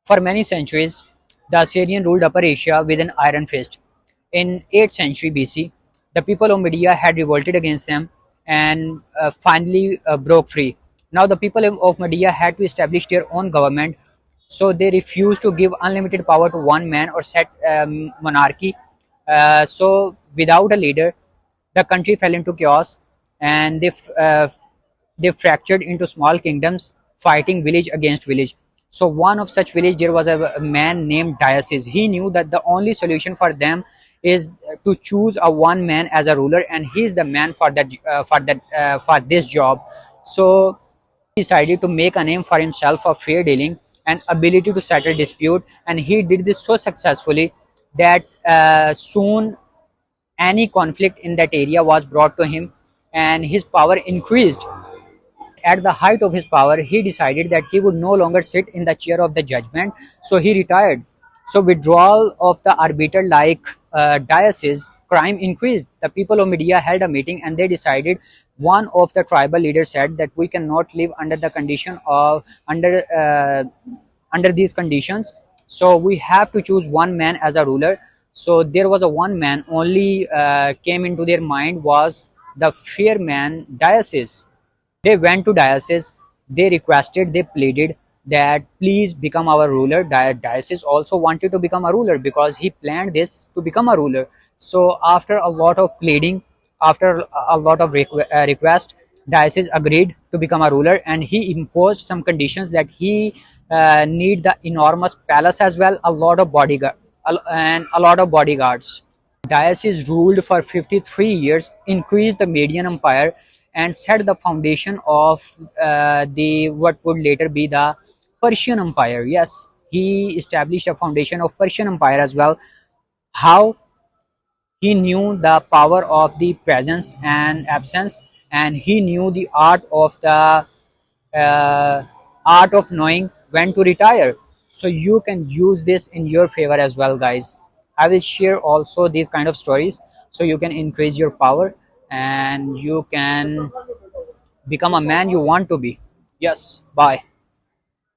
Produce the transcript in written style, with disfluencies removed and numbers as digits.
For many centuries, the Assyrian ruled Upper Asia with an iron fist. In 8th century BC, the people of Media had revolted against them and finally broke free. Now the people of Media had to establish their own government, so they refused to give unlimited power to one man or set monarchy. So without a leader, the country fell into chaos, and they fractured into small kingdoms, fighting village against village. So one of such village, there was a man named Diocles. He knew that the only solution for them is to choose a one man as a ruler, and he's the man for this job. So he decided to make a name for himself of fair dealing and ability to settle dispute, and he did this so successfully that soon any conflict in that area was brought to him, and his power increased. At the height of his power, he decided that he would no longer sit in the chair of the judgment, so he retired. So withdrawal of the arbiter like Diocles, crime increased. The people of Media held a meeting and they decided. One of the tribal leaders said that we cannot live under the condition of under these conditions, so we have to choose one man as a ruler. So there was a one man only came into their mind, was the fair man Diocles. They went to Diocles, they requested, they pleaded that please become our ruler. Diocles also wanted to become a ruler because he planned this to become a ruler. So after a lot of pleading, after a lot of request, Diocles agreed to become a ruler, and he imposed some conditions that he need the enormous palace as well, a lot of bodyguard and a lot of bodyguards. Diocles ruled for 53 years, increased the Median Empire, and set the foundation of the what would later be the Persian Empire. Yes, he established a foundation of Persian Empire as well. How? He knew the power of the presence and absence, and he knew the uh, art of knowing when to retire. So you can use this in your favor as well, guys. I will share also these kind of stories so you can increase your power and you can become a man you want to be. Yes, bye.